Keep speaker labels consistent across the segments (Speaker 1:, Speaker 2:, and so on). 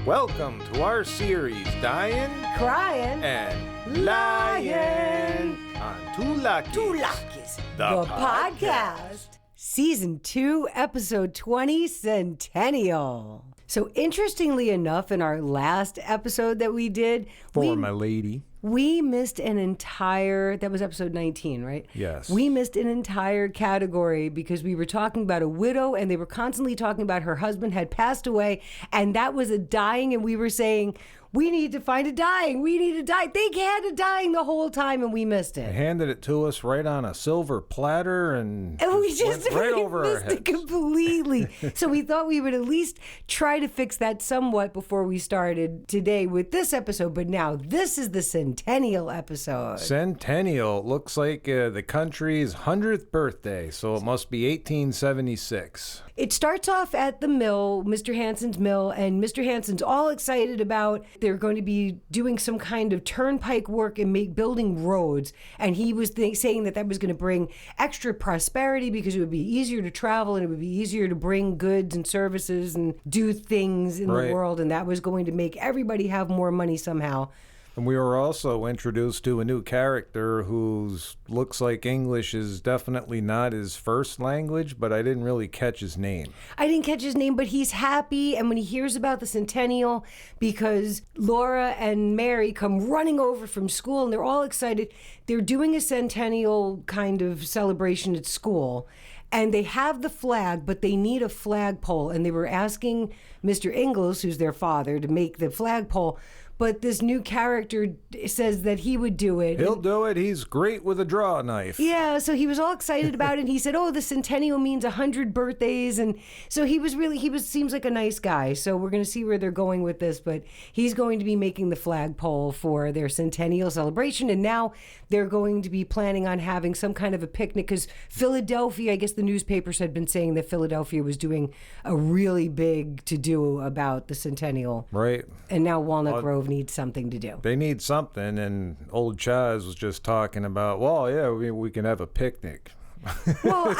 Speaker 1: Welcome to our series, Dyin,
Speaker 2: Cryin,
Speaker 1: and Lyin on Two Luckies,
Speaker 2: the podcast. Season 2, episode 20, Centennial. So interestingly enough, in our last episode that we did,
Speaker 1: my lady.
Speaker 2: We missed an entire, that was episode 19, right?
Speaker 1: Yes.
Speaker 2: We missed an entire category because we were talking about a widow and they were constantly talking about her husband had passed away and that was a dying, and we were saying, we need to find a dying. We need a dying. They had a dying the whole time and we missed it.
Speaker 1: They handed it to us right on a silver platter and
Speaker 2: we just
Speaker 1: went right over our
Speaker 2: missed
Speaker 1: heads.
Speaker 2: it completely. So we thought we would at least try to fix that somewhat before we started today with this episode. But now this is the Centennial episode.
Speaker 1: Centennial looks like the country's 100th birthday, so it must be 1876.
Speaker 2: It starts off at the mill, Mr. Hansen's mill, and Mr. Hansen's all excited about they're going to be doing some kind of turnpike work and building roads. And he was saying that was going to bring extra prosperity because it would be easier to travel and it would be easier to bring goods and services and do things in the world. And that was going to make everybody have more money somehow.
Speaker 1: And we were also introduced to a new character who looks like English is definitely not his first language, but I didn't really catch his name.
Speaker 2: I didn't catch his name, but he's happy. And when he hears about the Centennial, because Laura and Mary come running over from school and they're all excited, they're doing a Centennial kind of celebration at school. And they have the flag, but they need a flagpole. And they were asking Mr. Ingalls, who's their father, to make the flagpole. But this new character says that he would do it.
Speaker 1: He'll do it. He's great with a draw knife.
Speaker 2: Yeah, so he was all excited about it. And he said, oh, the Centennial means 100 birthdays. And so seems like a nice guy. So we're going to see where they're going with this. But he's going to be making the flagpole for their Centennial celebration. And now they're going to be planning on having some kind of a picnic. Because Philadelphia, I guess the newspapers had been saying that Philadelphia was doing a really big to-do about the Centennial.
Speaker 1: Right.
Speaker 2: And now Walnut Grove needs something to do.
Speaker 1: They need something, and old Chaz was just talking about, well, yeah, we can have a picnic.
Speaker 2: Well,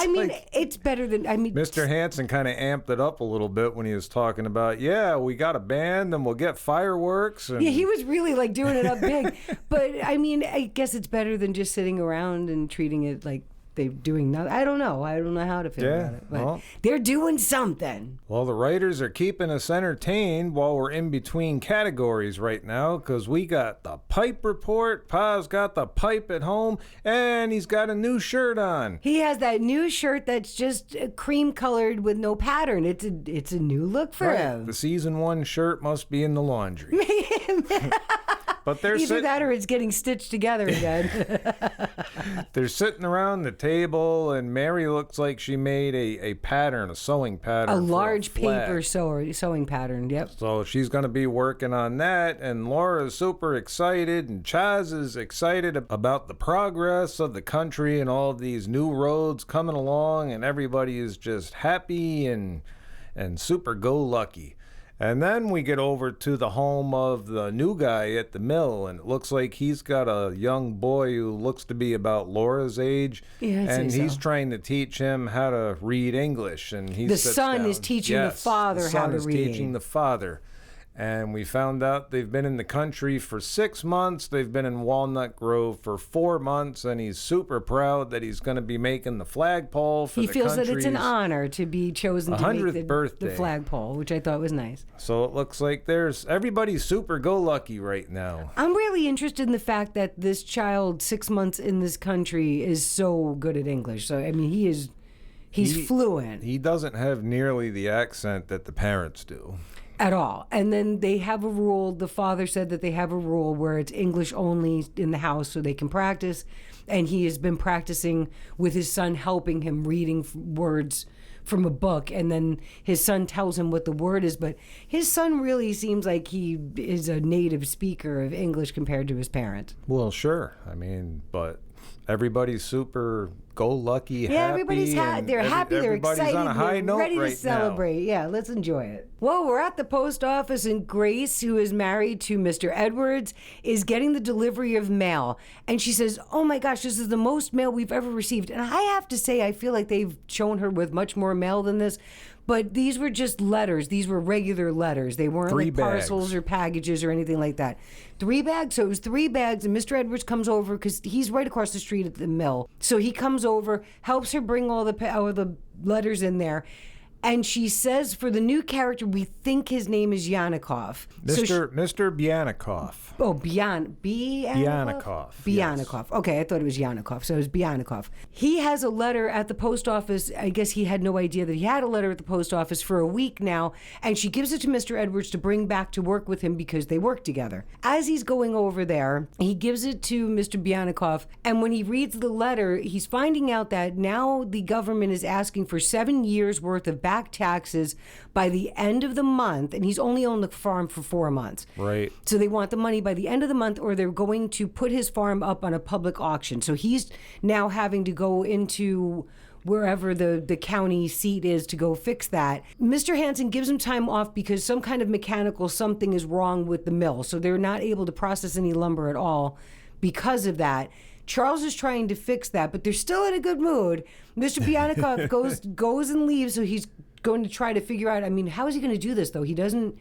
Speaker 2: it's better than,
Speaker 1: Mr. Hansen kind of amped it up a little bit when he was talking about, we got a band and we'll get fireworks. And
Speaker 2: yeah, he was really like doing it up big. But I guess it's better than just sitting around and treating it like they're doing nothing. I don't know how to feel about it. But they're doing something.
Speaker 1: Well, the writers are keeping us entertained while we're in between categories right now, because we got the pipe report. Pa's got the pipe at home, and he's got a new shirt on.
Speaker 2: He has that new shirt that's just cream colored with no pattern. It's a new look for him.
Speaker 1: The season 1 shirt must be in the laundry. But they're
Speaker 2: either that or it's getting stitched together again.
Speaker 1: They're sitting around the table, and Mary looks like she made a pattern, a sewing pattern.
Speaker 2: A large paper sewing pattern, yep.
Speaker 1: So she's going to be working on that, and Laura's super excited, and Chaz is excited about the progress of the country and all of these new roads coming along, and everybody is just happy and super go-lucky. And then we get over to the home of the new guy at the mill, and it looks like he's got a young boy who looks to be about Laura's age, and he's trying to teach him how to read English. And the
Speaker 2: son is teaching the father how to read.
Speaker 1: The son is teaching the father. And we found out they've been in the country for 6 months. They've been in Walnut Grove for 4 months, and he's super proud that he's going to be making the flagpole for the country's...
Speaker 2: He feels that it's an honor to be chosen to make the flagpole, which I thought was nice.
Speaker 1: So it looks like everybody's super go-lucky right now.
Speaker 2: I'm really interested in the fact that this child, 6 months in this country, is so good at English. So, he's fluent.
Speaker 1: He doesn't have nearly the accent that the parents do.
Speaker 2: At all. And then they have a rule. The father said that they have a rule where it's English only in the house so they can practice. And he has been practicing with his son, helping him reading words from a book. And then his son tells him what the word is. But his son really seems like he is a native speaker of English compared to his parents.
Speaker 1: Well, sure. But everybody's super go-lucky, happy.
Speaker 2: Yeah, everybody's happy. They're happy, they're excited,
Speaker 1: on a high
Speaker 2: they're
Speaker 1: note
Speaker 2: ready
Speaker 1: right
Speaker 2: to celebrate.
Speaker 1: Now.
Speaker 2: Yeah, let's enjoy it. Well, we're at the post office, and Grace, who is married to Mr. Edwards, is getting the delivery of mail. And she says, oh my gosh, this is the most mail we've ever received. And I have to say, I feel like they've shown her with much more mail than this. But these were just letters. These were regular letters. They weren't
Speaker 1: Three
Speaker 2: like parcels
Speaker 1: bags.
Speaker 2: or packages or anything like that. 3 bags. So it was 3 bags, and Mr. Edwards comes over because he's right across the street at the mill. So he comes over, helps her bring all the letters in there. And she says, for the new character, we think his name is Yanikov.
Speaker 1: Mr. Bianikov.
Speaker 2: Oh, Bianikov?
Speaker 1: Bianikov,
Speaker 2: Bianikov. Okay, I thought it was Yanikov, so it was Bianikov. He has a letter at the post office. I guess he had no idea that he had a letter at the post office for a week now, and she gives it to Mr. Edwards to bring back to work with him because they work together. As he's going over there, he gives it to Mr. Bianikov, and when he reads the letter, he's finding out that now the government is asking for 7 years' worth of back taxes by the end of the month, and he's only owned the farm for 4 months.
Speaker 1: Right.
Speaker 2: So they want the money by the end of the month, or they're going to put his farm up on a public auction. So he's now having to go into wherever the county seat is to go fix that. Mr. Hansen gives him time off because some kind of mechanical something is wrong with the mill. So they're not able to process any lumber at all because of that. Charles is trying to fix that, but they're still in a good mood. Mr. Bianikov goes and leaves, so he's going to try to figure out, I mean, how is he going to do this, though? He doesn't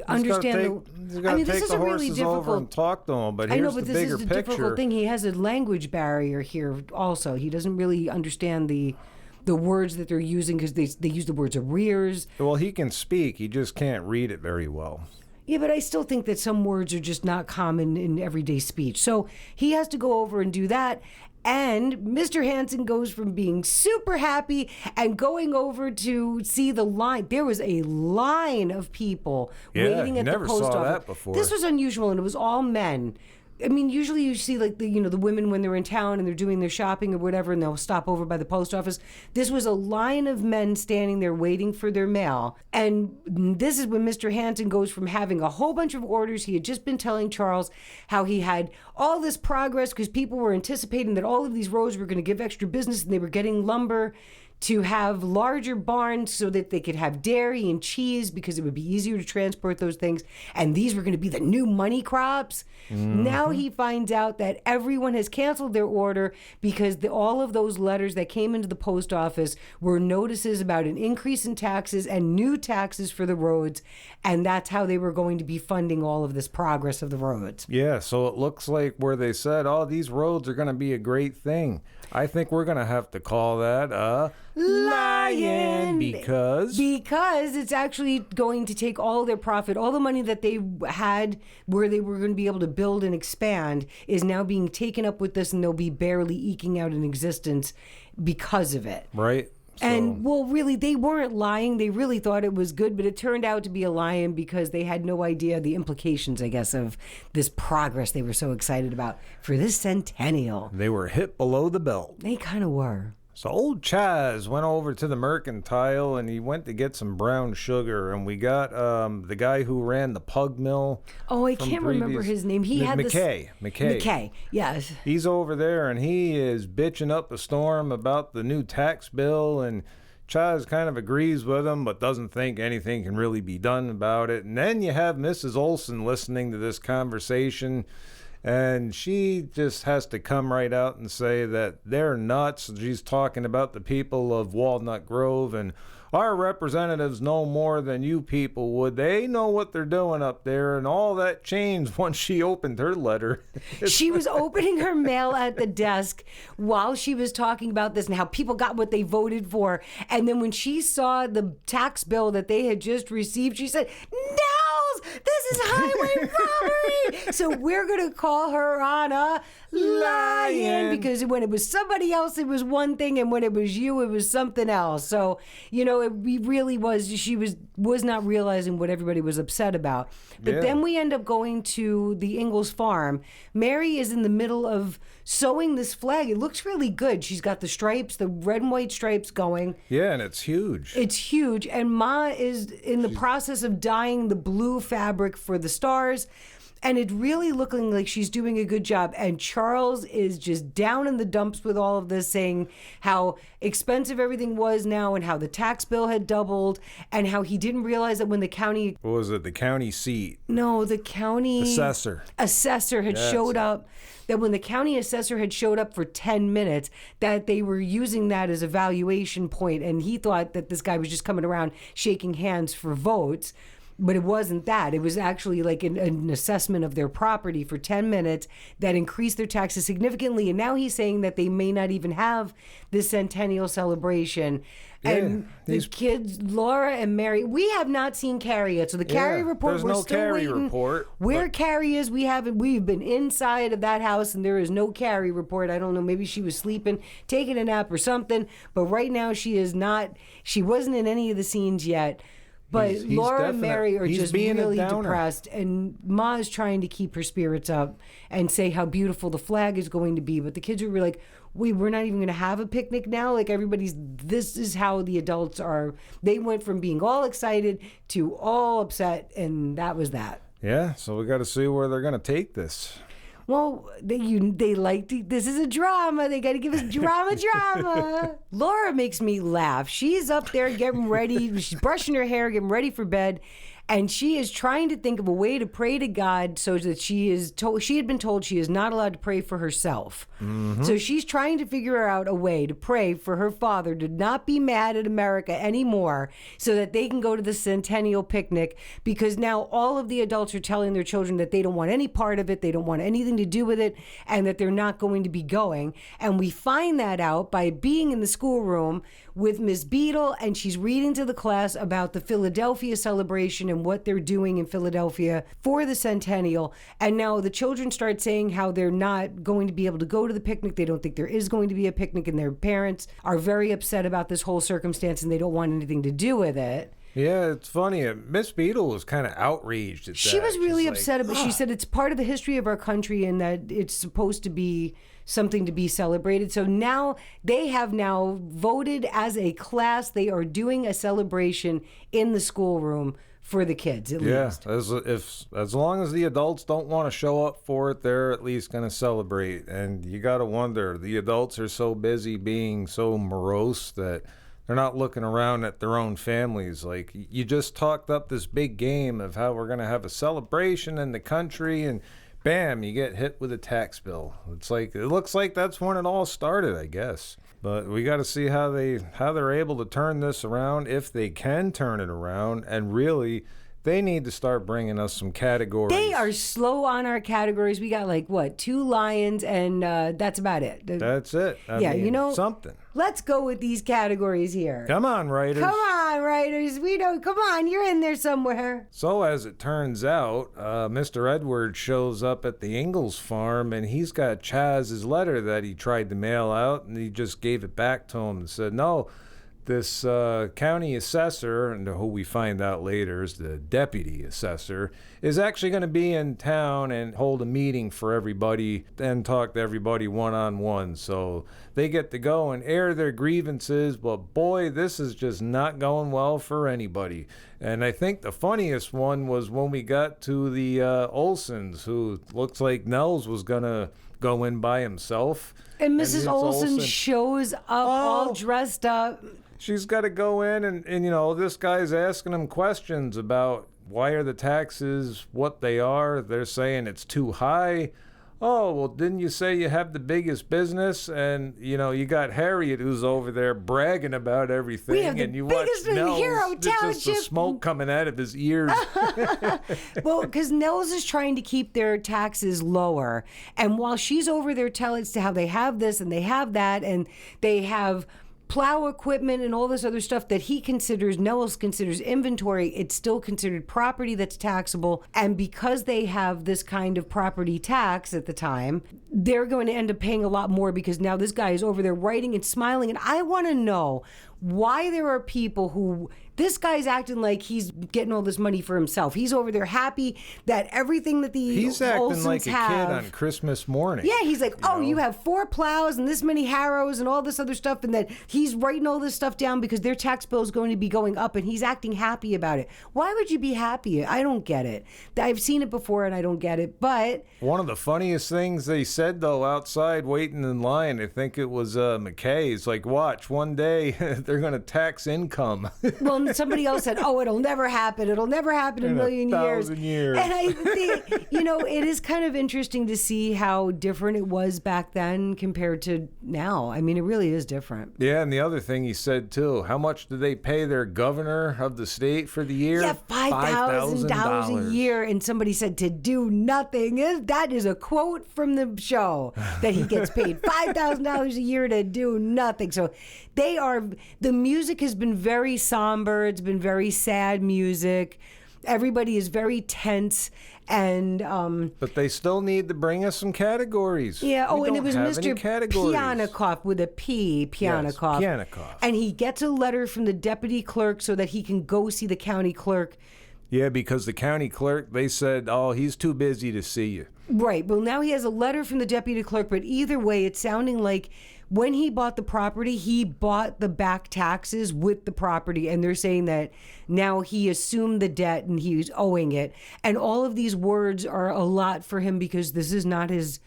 Speaker 2: understand
Speaker 1: He's got to take the horses over and talk to him, but here's the bigger picture. I know, but this is a difficult thing. He has a language barrier here also. He doesn't really understand the words that they're using because they use the words arrears. Well, he can speak. He just can't read it very well.
Speaker 2: Yeah, but I still think that some words are just not common in everyday speech. So he has to go over and do that. And Mr. Hansen goes from being super happy and going over to see the line. There was a line of people waiting at the post office.
Speaker 1: Never saw that before.
Speaker 2: This was unusual, and it was all men. I mean, usually you see like the women when they're in town and they're doing their shopping or whatever, and they'll stop over by the post office. This was a line of men standing there waiting for their mail. And this is when Mr. Hansen goes from having a whole bunch of orders. He had just been telling Charles how he had all this progress because people were anticipating that all of these roads were going to give extra business, and they were getting lumber to have larger barns so that they could have dairy and cheese because it would be easier to transport those things. And these were going to be the new money crops. Mm-hmm. Now he finds out that everyone has canceled their order because all of those letters that came into the post office were notices about an increase in taxes and new taxes for the roads. And that's how they were going to be funding all of this progress of the roads.
Speaker 1: Yeah, so it looks like where they said, oh, these roads are going to be a great thing. I think we're going to have to call that Lyin because
Speaker 2: it's actually going to take all their profit, all the money that they had where they were going to be able to build and expand is now being taken up with this, and they'll be barely eking out an existence because of it.
Speaker 1: Right.
Speaker 2: And, well, really, they weren't lying. They really thought it was good, but it turned out to be a lie because they had no idea the implications, I guess, of this progress they were so excited about for this Centennial.
Speaker 1: They were hit below the belt.
Speaker 2: They kind of were.
Speaker 1: So old Chaz went over to the mercantile and he went to get some brown sugar, and we got the guy who ran the pug mill.
Speaker 2: Oh, I can't remember his name. He had McKay, yes.
Speaker 1: He's over there and he is bitching up a storm about the new tax bill, and Chaz kind of agrees with him but doesn't think anything can really be done about it. And then you have Mrs. Olson listening to this conversation, and she just has to come right out and say that they're nuts. She's talking about the people of Walnut Grove, and our representatives know more than you people would. They know what they're doing up there, and all that changed once she opened her letter.
Speaker 2: She was opening her mail at the desk while she was talking about this and how people got what they voted for. And then when she saw the tax bill that they had just received, she said, "Nels, this is highway robbery." So we're going to call her on a Lyin, because when it was somebody else, it was one thing, and when it was you, it was something else. So, it really was, she was not realizing what everybody was upset about. But then we end up going to the Ingalls farm. Mary is in the middle of sewing this flag. It looks really good. She's got the stripes, the red and white stripes going.
Speaker 1: Yeah, and it's huge.
Speaker 2: It's huge. And Ma is in the process of dyeing the blue fabric for the stars. and it really looking like she's doing a good job. And Charles is just down in the dumps with all of this, saying how expensive everything was now and how the tax bill had doubled and how he didn't realize that when the county...
Speaker 1: What was it? The county seat?
Speaker 2: No, the county... Assessor had showed up. That when the county assessor had showed up for 10 minutes, that they were using that as a valuation point. And he thought that this guy was just coming around shaking hands for votes. But it wasn't that. It was actually like an assessment of their property for 10 minutes that increased their taxes significantly. And now he's saying that they may not even have this centennial celebration. Yeah, and the kids, Laura and Mary, we have not seen Carrie yet. So the Carrie report,
Speaker 1: there's
Speaker 2: we're
Speaker 1: no
Speaker 2: still
Speaker 1: Carrie
Speaker 2: waiting.
Speaker 1: Report.
Speaker 2: Where Carrie is, we've been inside of that house and there is no Carrie report. I don't know, maybe she was sleeping, taking a nap or something. But right now she wasn't in any of the scenes yet. But Laura and Mary are just really depressed, and Ma is trying to keep her spirits up and say how beautiful the flag is going to be. But the kids are really like, we're not even going to have a picnic now? Like this is how the adults are. They went from being all excited to all upset, and that was that.
Speaker 1: Yeah, so we got to see where they're going to take this.
Speaker 2: Well, they like this is a drama. They got to give us drama. Laura makes me laugh. She's up there getting ready. She's brushing her hair, getting ready for bed. And she is trying to think of a way to pray to God so that she had been told she is not allowed to pray for herself. Mm-hmm. So she's trying to figure out a way to pray for her father to not be mad at America anymore so that they can go to the Centennial picnic, because now all of the adults are telling their children that they don't want any part of it, they don't want anything to do with it, and that they're not going to be going. And we find that out by being in the schoolroom with Miss Beadle, and she's reading to the class about the Philadelphia celebration and what they're doing in Philadelphia for the Centennial. And now the children start saying how they're not going to be able to go to the picnic. They don't think there is going to be a picnic, and their parents are very upset about this whole circumstance, and they don't want anything to do with it.
Speaker 1: Yeah, it's funny. Miss Beadle was kind of outraged at that.
Speaker 2: She was really upset about it. She said it's part of the history of our country and that it's supposed to be something to be celebrated. So now they have voted as a class. They are doing a celebration in the schoolroom for the kids, at least.
Speaker 1: Yeah, as long as the adults don't want to show up for it, they're at least going to celebrate. And you got to wonder, the adults are so busy being so morose that they're not looking around at their own families. Like, you just talked up this big game of how we're going to have a celebration in the country, and bam, you get hit with a tax bill. It looks like that's when it all started, I guess. But we got to see how they're able to turn this around, if they can turn it around, and really, they need to start bringing us some categories.
Speaker 2: They are slow on our categories. We got 2 lions, and that's about it.
Speaker 1: That's it. I mean, something.
Speaker 2: Let's go with these categories here.
Speaker 1: Come on, writers.
Speaker 2: We know. Come on, you're in there somewhere.
Speaker 1: So as it turns out, Mr. Edwards shows up at the Ingalls farm, and he's got Chaz's letter that he tried to mail out, and he just gave it back to him and said, no, this county assessor, and who we find out later is the deputy assessor, is actually going to be in town and hold a meeting for everybody and talk to everybody one-on-one. So they get to go and air their grievances, but boy, this is just not going well for anybody. And I think the funniest one was when we got to the Olsons, who looks like Nels was going to go in by himself.
Speaker 2: And Mrs. Olson shows up all dressed up.
Speaker 1: She's got to go in and this guy's asking him questions about why are the taxes what they are. They're saying it's too high. Oh, well, didn't you say you have the biggest business? And, you got Harriet who's over there bragging about everything.
Speaker 2: We have
Speaker 1: and
Speaker 2: the
Speaker 1: you watch
Speaker 2: biggest
Speaker 1: Nels,
Speaker 2: Hero
Speaker 1: it's just
Speaker 2: Township.
Speaker 1: the smoke coming out of his ears.
Speaker 2: Well, because Nels is trying to keep their taxes lower. And while she's over there telling us how they have this and they have that and they have plow equipment and all this other stuff that Nels considers inventory, it's still considered property that's taxable. And because they have this kind of property tax at the time, they're going to end up paying a lot more, because now this guy is over there writing and smiling. And I want to know, why there are people who, this guy's acting like he's getting all this money for himself. He's over there happy that everything that the
Speaker 1: He's acting
Speaker 2: Olsons
Speaker 1: like a
Speaker 2: have,
Speaker 1: kid on Christmas morning.
Speaker 2: yeah, he's like, you have 4 plows and this many harrows and all this other stuff, and that he's writing all this stuff down because their tax bill is going to be going up, and he's acting happy about it. Why would you be happy? I don't get it. I've seen it before and I don't get it, but...
Speaker 1: One of the funniest things they said, though, outside waiting in line, I think it was McKay's, like, watch, one day they're going to tax income.
Speaker 2: Well, somebody else said, it'll never happen. It'll never happen in a million years.
Speaker 1: 1,000 years.
Speaker 2: And I think, it is kind of interesting to see how different it was back then compared to now. I mean, it really is different.
Speaker 1: Yeah, and the other thing he said, too, how much do they pay their governor of the state for the year?
Speaker 2: Yeah, $5,000 a year. And somebody said to do nothing. That is a quote from the show, that he gets paid $5,000 a year to do nothing. So the music has been very somber. It's been very sad music. Everybody is very tense. And
Speaker 1: but they still need to bring us some categories.
Speaker 2: Yeah.
Speaker 1: We
Speaker 2: And it
Speaker 1: don't
Speaker 2: was
Speaker 1: have
Speaker 2: Mr.
Speaker 1: any categories.
Speaker 2: Pianikoff with a P. Pianikoff.
Speaker 1: Yes, Pianikoff.
Speaker 2: And he gets a letter from the deputy clerk so that he can go see the county clerk.
Speaker 1: Yeah, because the county clerk, they said, he's too busy to see you.
Speaker 2: Right. Well, now he has a letter from the deputy clerk, but either way, it's sounding like when he bought the property, he bought the back taxes with the property, and they're saying that now he assumed the debt and he's owing it. And all of these words are a lot for him because this is not his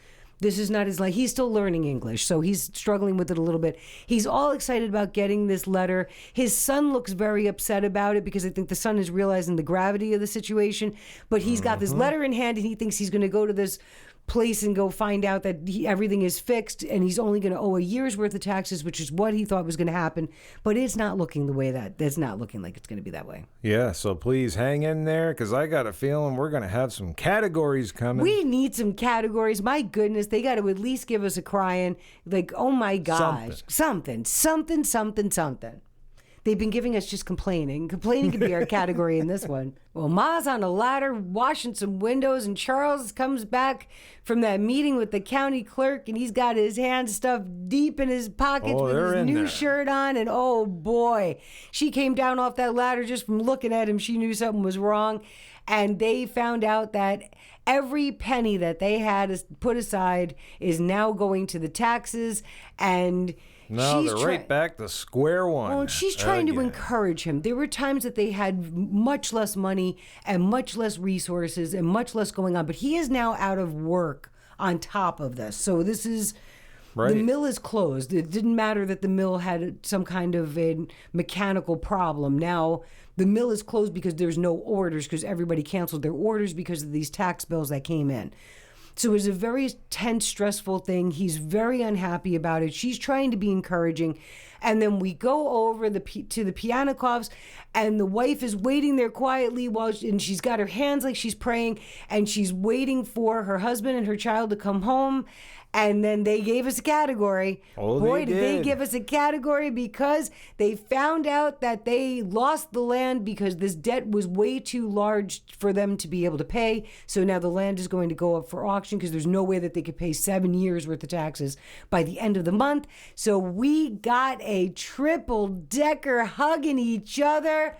Speaker 2: life. He's still learning English, so he's struggling with it a little bit. He's all excited about getting this letter. His son looks very upset about it because I think the son is realizing the gravity of the situation. But he's got this letter in hand, and he thinks he's going to go to this place and go find out that everything is fixed, and he's only going to owe a year's worth of taxes, which is what he thought was going to happen. But it's not looking it's not looking like it's going to be that way.
Speaker 1: Yeah, so please hang in there, because I got a feeling we're going to have some categories coming.
Speaker 2: We need some categories. My goodness, they got to at least give us a Cryin. Like, oh my gosh. Something. They've been giving us just complaining. Complaining could be our category in this one. Well, Ma's on a ladder washing some windows, and Charles comes back from that meeting with the county clerk, and he's got his hands stuffed deep in his pockets with his new shirt on, and oh boy, she came down off that ladder just from looking at him. She knew something was wrong, and they found out that every penny that they had put aside is now going to the taxes, and...
Speaker 1: No, they're right back to square one.
Speaker 2: Well, she's trying to encourage him. There were times that they had much less money and much less resources and much less going on, but he is now out of work on top of this. So this is... Right. The mill is closed. It didn't matter that the mill had some kind of a mechanical problem. Now the mill is closed because there's no orders, because everybody canceled their orders because of these tax bills that came in. So it was a very tense, stressful thing. He's very unhappy about it. She's trying to be encouraging. And then we go over to the Pianikoffs, and the wife is waiting there quietly and she's got her hands like she's praying, and she's waiting for her husband and her child to come home. And then they gave us a category. Boy, did they give us a category, because they found out that they lost the land because this debt was way too large for them to be able to pay. So now the land is going to go up for auction because there's no way that they could pay 7 years worth of taxes by the end of the month. So we got a triple-decker hugging each other,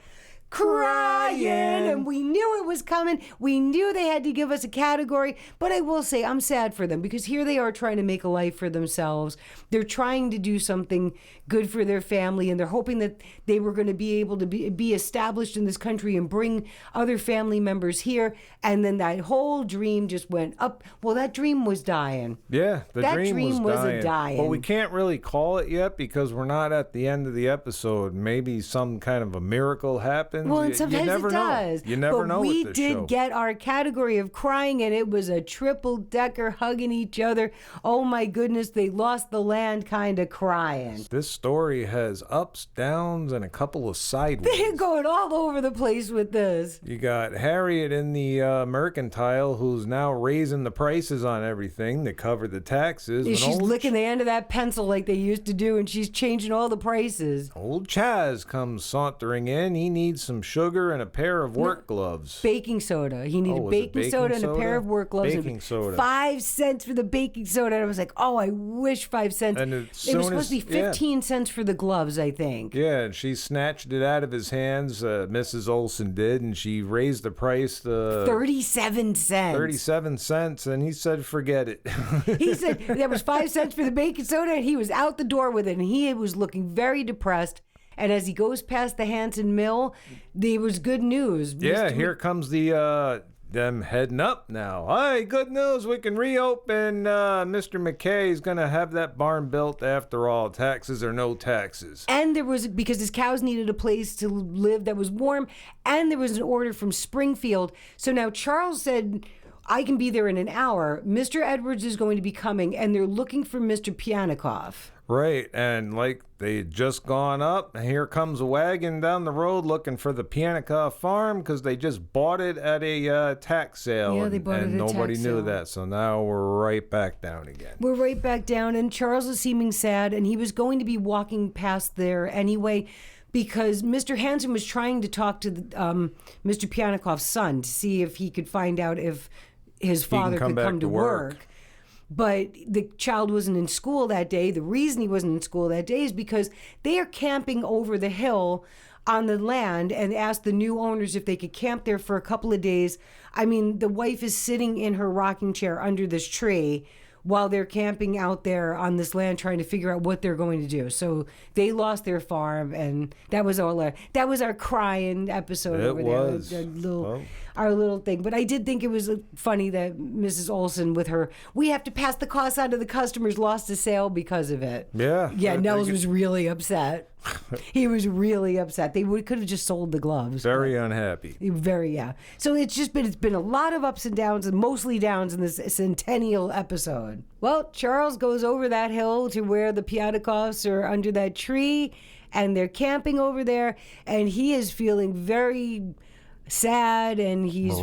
Speaker 2: crying, and we knew it was coming. We knew they had to give us a category, but I will say I'm sad for them, because here they are trying to make a life for themselves. They're trying to do something good for their family, and they're hoping that they were going to be able to be established in this country and bring other family members here, and then that whole dream just went up. Well, that dream was dying.
Speaker 1: Yeah, that dream was
Speaker 2: dying.
Speaker 1: But we can't really call it yet because we're not at the end of the episode. Maybe some kind of a miracle happens.
Speaker 2: Well, and sometimes it does.
Speaker 1: You never know with this show.
Speaker 2: We did get our category of crying, and it was a triple-decker hugging each other. Oh, my goodness, they lost the land kind of crying.
Speaker 1: This story has ups, downs, and a couple of sideways.
Speaker 2: They're going all over the place with this.
Speaker 1: You got Harriet in the mercantile, who's now raising the prices on everything to cover the taxes.
Speaker 2: She's licking the end of that pencil like they used to do, and she's changing all the prices.
Speaker 1: Old Chaz comes sauntering in. He needs some sugar and a pair of work gloves.
Speaker 2: Baking soda. He needed
Speaker 1: was it
Speaker 2: baking soda and a pair of work gloves.
Speaker 1: Baking soda.
Speaker 2: 5 cents for the baking soda. And I was like, oh, I wish 5 cents.
Speaker 1: And
Speaker 2: it was supposed to be 15 cents for the gloves, I think.
Speaker 1: Yeah, and she snatched it out of his hands, Mrs. Olson did, and she raised the price to
Speaker 2: 37 cents.
Speaker 1: 37 cents, and he said, forget it.
Speaker 2: He said there was 5 cents for the baking soda, and he was out the door with it, and he was looking very depressed. And as he goes past the Hanson Mill, there was good news.
Speaker 1: Yeah, here comes the them heading up now. Hey, good news, we can reopen. Mr. McKay's gonna have that barn built after all, taxes or no taxes.
Speaker 2: And there was, because his cows needed a place to live that was warm, and there was an order from Springfield. So now Charles said, I can be there in an hour. Mr. Edwards is going to be coming, and they're looking for Mr. Pianikoff.
Speaker 1: Right, and like they had just gone up, and here comes a wagon down the road looking for the Pianikoff farm because they just bought it at a tax sale.
Speaker 2: Yeah, they bought it at a tax
Speaker 1: nobody knew
Speaker 2: sale.
Speaker 1: that, so now we're right back down again.
Speaker 2: We're right back down, and Charles is seeming sad, and he was going to be walking past there anyway because Mr. Hanson was trying to talk to Mr. Pianikoff's son to see if he could find out if his father could come to work. But the child wasn't in school that day. The reason he wasn't in school that day is because they are camping over the hill on the land and asked the new owners if they could camp there for a couple of days. I mean, the wife is sitting in her rocking chair under this tree while they're camping out there on this land trying to figure out what they're going to do. So they lost their farm, and that was all that was our Cryin episode
Speaker 1: It
Speaker 2: over
Speaker 1: was.
Speaker 2: there. Our little thing. But I did think it was funny that Mrs. Olson with her, we have to pass the cost on to the customers, lost a sale because of it.
Speaker 1: Yeah.
Speaker 2: Yeah,
Speaker 1: I
Speaker 2: Nels
Speaker 1: think
Speaker 2: was really upset. He was really upset. They could have just sold the gloves.
Speaker 1: Very unhappy.
Speaker 2: Very, yeah. So it's been a lot of ups and downs, and mostly downs in this Centennial episode. Well, Charles goes over that hill to where the Pianikoffs are under that tree, and they're camping over there, and he is feeling very sad, and he's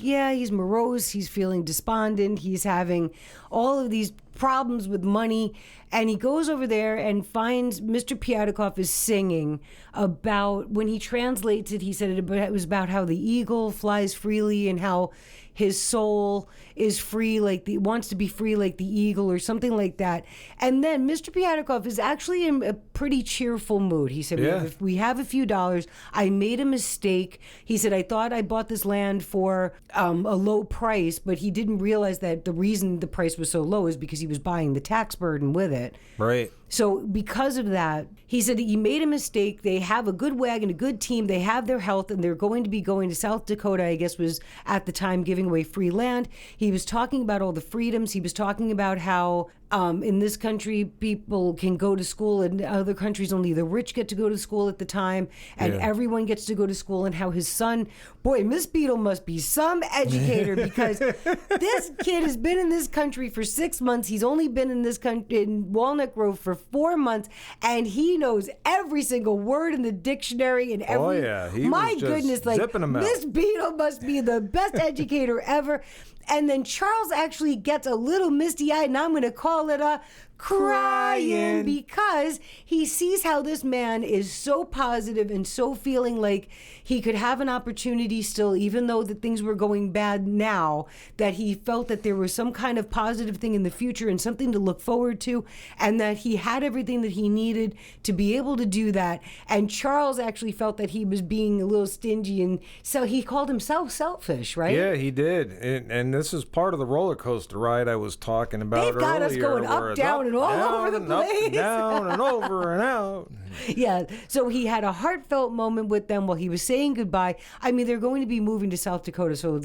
Speaker 2: he's morose, he's feeling despondent, he's having all of these problems with money, and he goes over there and finds Mr. Piatikoff is singing about, when he translates it, he said it was about how the eagle flies freely and how his soul is free, wants to be free like the eagle or something like that. And then Mr. Piatikoff is actually in a pretty cheerful mood. He said, we have a few dollars. I made a mistake. He said, I thought I bought this land for a low price, but he didn't realize that the reason the price was so low is because he was buying the tax burden with it.
Speaker 1: Right.
Speaker 2: So because of that, he said that he made a mistake. They have a good wagon, a good team. They have their health, and they're going to be going to South Dakota, I guess was at the time giving away free land. He was talking about all the freedoms. He was talking about how in this country, people can go to school. In other countries, only the rich get to go to school at the time, and everyone gets to go to school, and how his son, boy, Miss Beadle must be some educator because this kid has been in this country for 6 months. He's only been in this country, in Walnut Grove, for 4 months, and he knows every single word in the dictionary and every.
Speaker 1: Oh, yeah. He
Speaker 2: my
Speaker 1: was just
Speaker 2: goodness,
Speaker 1: zipping 'em out.
Speaker 2: Miss Beadle must be the best educator ever. And then Charles actually gets a little misty-eyed, and I'm going to call it a crying, because he sees how this man is so positive and so feeling like he could have an opportunity still, even though the things were going bad now, that he felt that there was some kind of positive thing in the future and something to look forward to, and that he had everything that he needed to be able to do that. And Charles actually felt that he was being a little stingy, and so he called himself selfish, right?
Speaker 1: Yeah, he did. And this is part of the roller coaster ride I was talking about earlier.
Speaker 2: They've got us going up, down, and all over the place.
Speaker 1: Up, down, and over and out.
Speaker 2: Yeah, so he had a heartfelt moment with them while he was saying goodbye. I mean, they're going to be moving to South Dakota, so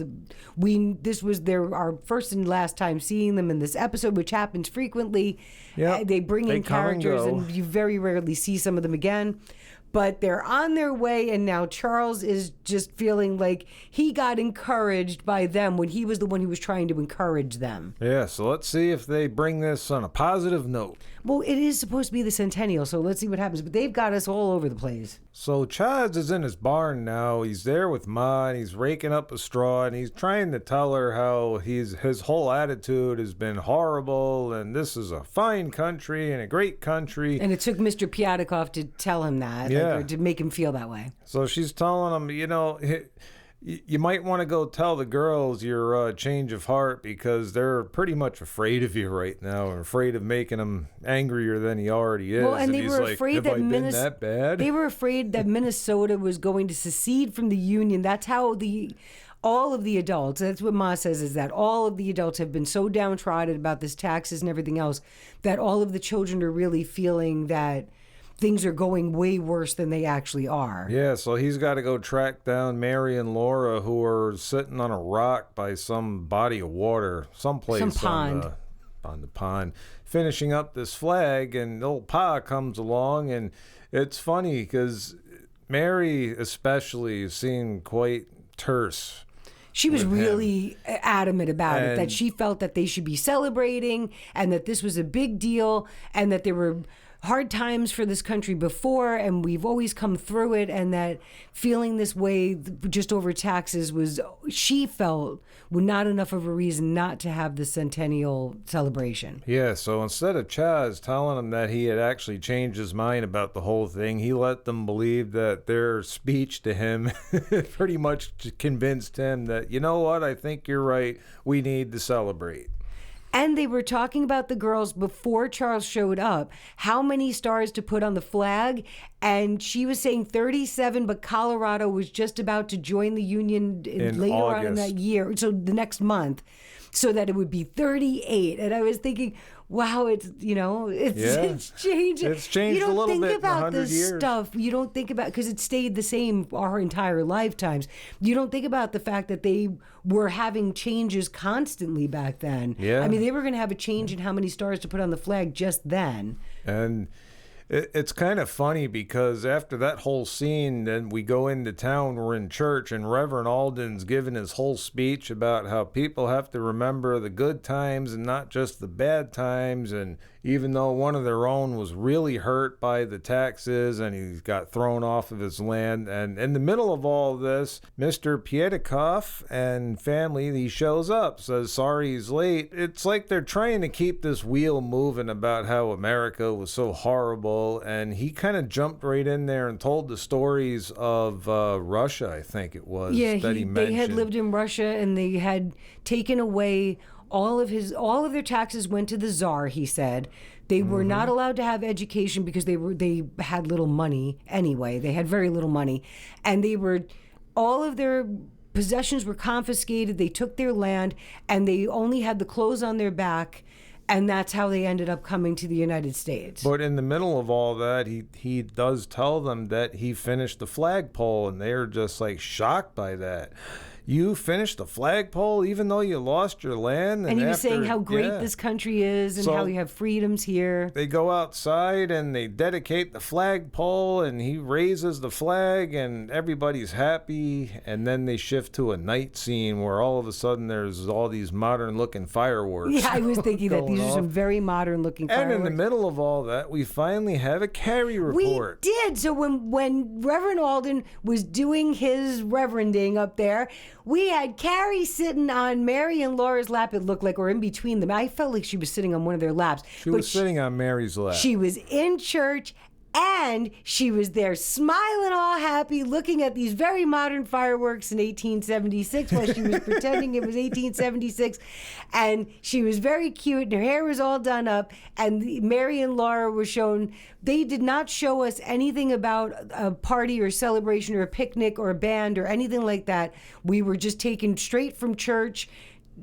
Speaker 2: this was our first and last time seeing them in this episode, which happens frequently.
Speaker 1: Yep.
Speaker 2: They bring in characters,
Speaker 1: and
Speaker 2: and you very rarely see some of them again. But they're on their way, and now Charles is just feeling like he got encouraged by them when he was the one who was trying to encourage them.
Speaker 1: Yeah, so let's see if they bring this on a positive note.
Speaker 2: Well, it is supposed to be the Centennial, so let's see what happens. But they've got us all over the place.
Speaker 1: So Chaz is in his barn now. He's there with Ma, and he's raking up a straw, and he's trying to tell her how his whole attitude has been horrible, and this is a fine country and a great country.
Speaker 2: And it took Mr. Piatikoff to tell him that.
Speaker 1: Yeah, Yeah.
Speaker 2: or to make him feel that way.
Speaker 1: So she's telling him, you might want to go tell the girls your change of heart because they're pretty much afraid of you right now and afraid of making him angrier than he already is.
Speaker 2: Well, and they
Speaker 1: he's
Speaker 2: were
Speaker 1: like,
Speaker 2: afraid
Speaker 1: have
Speaker 2: that
Speaker 1: I been that bad?
Speaker 2: They were afraid that Minnesota was going to secede from the Union. That's how all of the adults, that's what Ma says, is that all of the adults have been so downtrodden about this taxes and everything else that all of the children are really feeling that things are going way worse than they actually are.
Speaker 1: Yeah, so he's got to go track down Mary and Laura, who are sitting on a rock by some body of water, someplace
Speaker 2: Some pond.
Speaker 1: On the pond, finishing up this flag, and old Pa comes along, and it's funny because Mary especially seemed quite terse.
Speaker 2: She was really adamant about it, that she felt that they should be celebrating and that this was a big deal and that there were hard times for this country before and we've always come through it, and that feeling this way just over taxes was, she felt, not enough of a reason not to have the Centennial celebration.
Speaker 1: Yeah, so instead of Chaz telling him that he had actually changed his mind about the whole thing, he let them believe that their speech to him pretty much convinced him that, you know what, I think you're right, we need to celebrate.
Speaker 2: And they were talking about the girls before Charles showed up, how many stars to put on the flag. And she was saying 37, but Colorado was just about to join the Union later on in that year, so the next month, so that it would be 38. And I was thinking, wow, it's changed.
Speaker 1: It's changed a little bit in 100 years.
Speaker 2: You don't think about this stuff. You don't think about, because it stayed the same our entire lifetimes. You don't think about the fact that they were having changes constantly back then.
Speaker 1: Yeah.
Speaker 2: I mean, they were going to have a change in how many stars to put on the flag just then.
Speaker 1: And it's kind of funny because after that whole scene, then we go into town, we're in church, and Reverend Alden's giving his whole speech about how people have to remember the good times and not just the bad times. And even though one of their own was really hurt by the taxes and he got thrown off of his land, and in the middle of all this, Mr. Pietikoff and family, he shows up, says sorry he's late. It's like they're trying to keep this wheel moving about how America was so horrible, and he kind of jumped right in there and told the stories of Russia, I think it was, that he mentioned.
Speaker 2: They had lived in Russia and they had taken away all of their taxes went to the Tsar, he said. They were not allowed to have education because they had little money anyway. They had very little money. And all of their possessions were confiscated. They took their land and they only had the clothes on their back. And that's how they ended up coming to the United States.
Speaker 1: But in the middle of all that, he does tell them that he finished the flagpole, and they're just like shocked by that. You finished the flagpole even though you lost your land?
Speaker 2: And he was saying how great this country is and how we have freedoms here.
Speaker 1: They go outside and they dedicate the flagpole, and he raises the flag and everybody's happy. And then they shift to a night scene where all of a sudden there's all these modern looking fireworks.
Speaker 2: Yeah, I was thinking that these are some very modern looking fireworks.
Speaker 1: And in the middle of all that, we finally have a Carrie report.
Speaker 2: We did. So when Reverend Alden was doing his reverending up there, we had Carrie sitting on Mary and Laura's lap, it looked like, or in between them. I felt like she was sitting on one of their laps.
Speaker 1: She was sitting on Mary's lap.
Speaker 2: She was in church, and she was there smiling all happy, looking at these very modern fireworks in 1876 while she was pretending it was 1876. And she was very cute, and her hair was all done up. And Mary and Laura were shown, they did not show us anything about a party or celebration or a picnic or a band or anything like that. We were just taken straight from church.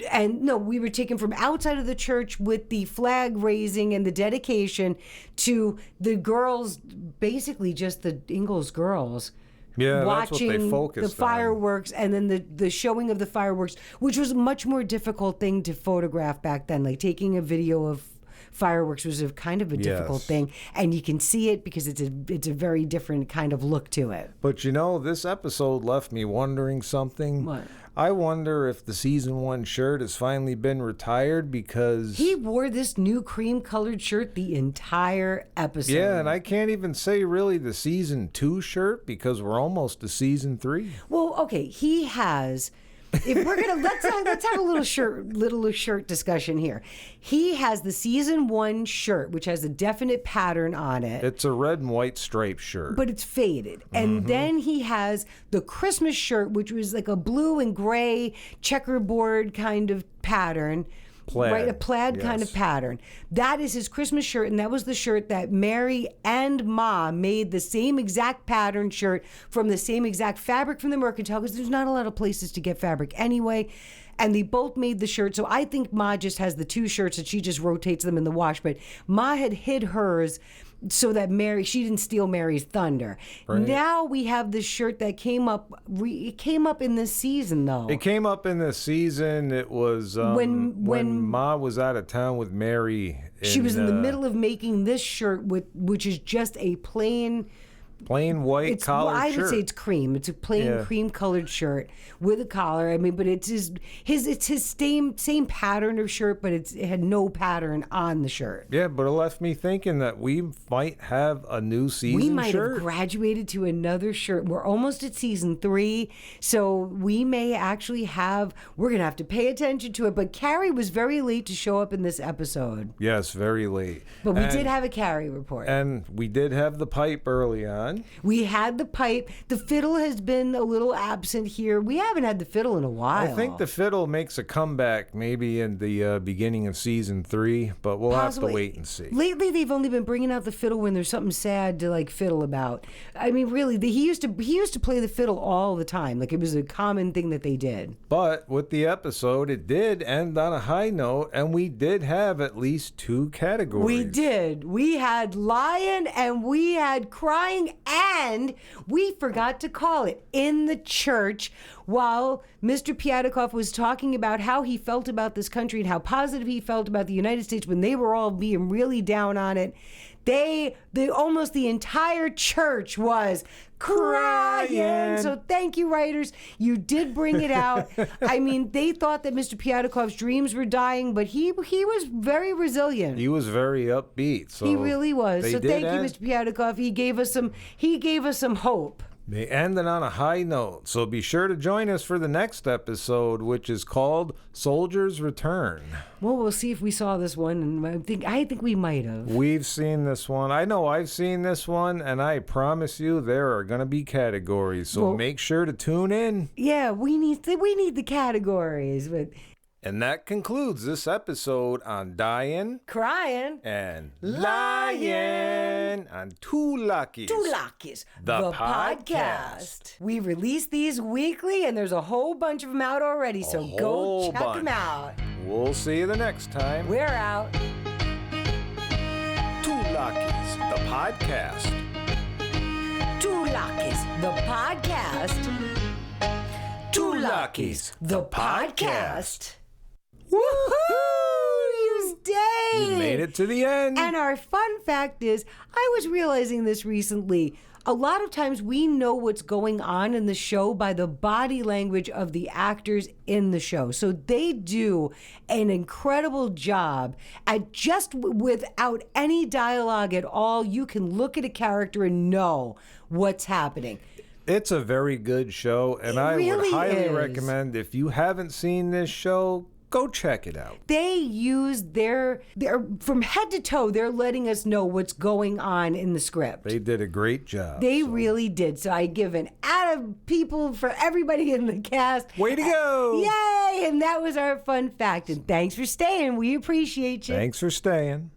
Speaker 2: And no, we were taken from outside of the church with the flag raising and the dedication to the girls, basically just the Ingalls girls.
Speaker 1: Yeah,
Speaker 2: watching
Speaker 1: that's what they focused
Speaker 2: the fireworks on. And then the showing of the fireworks, which was a much more difficult thing to photograph back then. Like taking a video of fireworks was a kind of a difficult thing, and you can see it because it's a very different kind of look to it.
Speaker 1: But this episode left me wondering something.
Speaker 2: What?
Speaker 1: I wonder if the season 1 shirt has finally been retired, because
Speaker 2: he wore this new cream colored shirt the entire episode.
Speaker 1: Yeah, and I can't even say really the season 2 shirt because we're almost to season 3.
Speaker 2: Well, okay, he has If we're gonna let's have a little shirt discussion here. He has the season 1 shirt, which has a definite pattern on it.
Speaker 1: It's a red and white striped shirt,
Speaker 2: but it's faded. And then he has the Christmas shirt, which was like a blue and gray checkerboard kind of pattern.
Speaker 1: Plaid.
Speaker 2: Right, a plaid kind of pattern. That is his Christmas shirt, and that was the shirt that Mary and Ma made the same exact pattern shirt from the same exact fabric from the mercantile, because there's not a lot of places to get fabric anyway. And they both made the shirt. So I think Ma just has the 2 shirts and she just rotates them in the wash. But Ma had hid hers so that she didn't steal Mary's thunder. Right. Now we have this shirt that came up. It came up in this season, though.
Speaker 1: It came up in this season. It was when Ma was out of town with Mary.
Speaker 2: She was in the middle of making this shirt, which is just a plain
Speaker 1: white collared shirt.
Speaker 2: I would say it's cream. It's a plain cream colored shirt with a collar. I mean, but it's his same pattern of shirt, but it had no pattern on the shirt.
Speaker 1: Yeah, but it left me thinking that we might have a new season shirt.
Speaker 2: We might have graduated to another shirt. We're almost at season 3, so we may actually we're going to have to pay attention to it. But Carrie was very late to show up in this episode.
Speaker 1: Yes, very late.
Speaker 2: But we did have a Carrie report.
Speaker 1: And we did have the pipe early on.
Speaker 2: We had the pipe. The fiddle has been a little absent here. We haven't had the fiddle in a while.
Speaker 1: I think the fiddle makes a comeback maybe in the beginning of season 3, but we'll have to wait and see.
Speaker 2: Lately, they've only been bringing out the fiddle when there's something sad to fiddle about. I mean, really, he used to play the fiddle all the time. Like, it was a common thing that they did.
Speaker 1: But with the episode, it did end on a high note, and we did have at least 2 categories.
Speaker 2: We did. We had Lyin and we had Cryin, and we forgot to call it in the church while Mr. Piatakov was talking about how he felt about this country and how positive he felt about the United States when they were all being really down on it. Almost the entire church was crying. So thank you, writers. You did bring it out. I mean, they thought that Mr. Piatakov's dreams were dying, but he was very resilient.
Speaker 1: He was very upbeat. So
Speaker 2: he really was. So thank you, Mr. Piatakov. He gave us some hope.
Speaker 1: They ended on a high note, so be sure to join us for the next episode, which is called Soldier's Return.
Speaker 2: Well, we'll see if we saw this one, and I think we might have.
Speaker 1: We've seen this one. I know I've seen this one, and I promise you there are going to be categories, so make sure to tune in.
Speaker 2: Yeah, we need the categories, but...
Speaker 1: And that concludes this episode on Dyin,
Speaker 2: Cryin,
Speaker 1: and Lyin on Two Luckies. The podcast.
Speaker 2: We release these weekly, and there's a whole bunch of them out already, so go check them out.
Speaker 1: We'll see you the next time.
Speaker 2: We're out.
Speaker 1: Two Luckies, the podcast.
Speaker 2: Two Luckies, the podcast. Two Luckies, the podcast. Woohoo! You stayed!
Speaker 1: You made it to the end.
Speaker 2: And our fun fact is, I was realizing this recently. A lot of times we know what's going on in the show by the body language of the actors in the show. So they do an incredible job at just without any dialogue at all. You can look at a character and know what's happening.
Speaker 1: It's a very good show, and I would highly recommend, if you haven't seen this show, go check it out.
Speaker 2: They use their from head to toe, they're letting us know what's going on in the script.
Speaker 1: They did a great job.
Speaker 2: They really did. So I give an out of people for everybody in the cast.
Speaker 1: Way to go!
Speaker 2: Yay! And that was our fun fact. And thanks for staying. We appreciate you.
Speaker 1: Thanks for staying.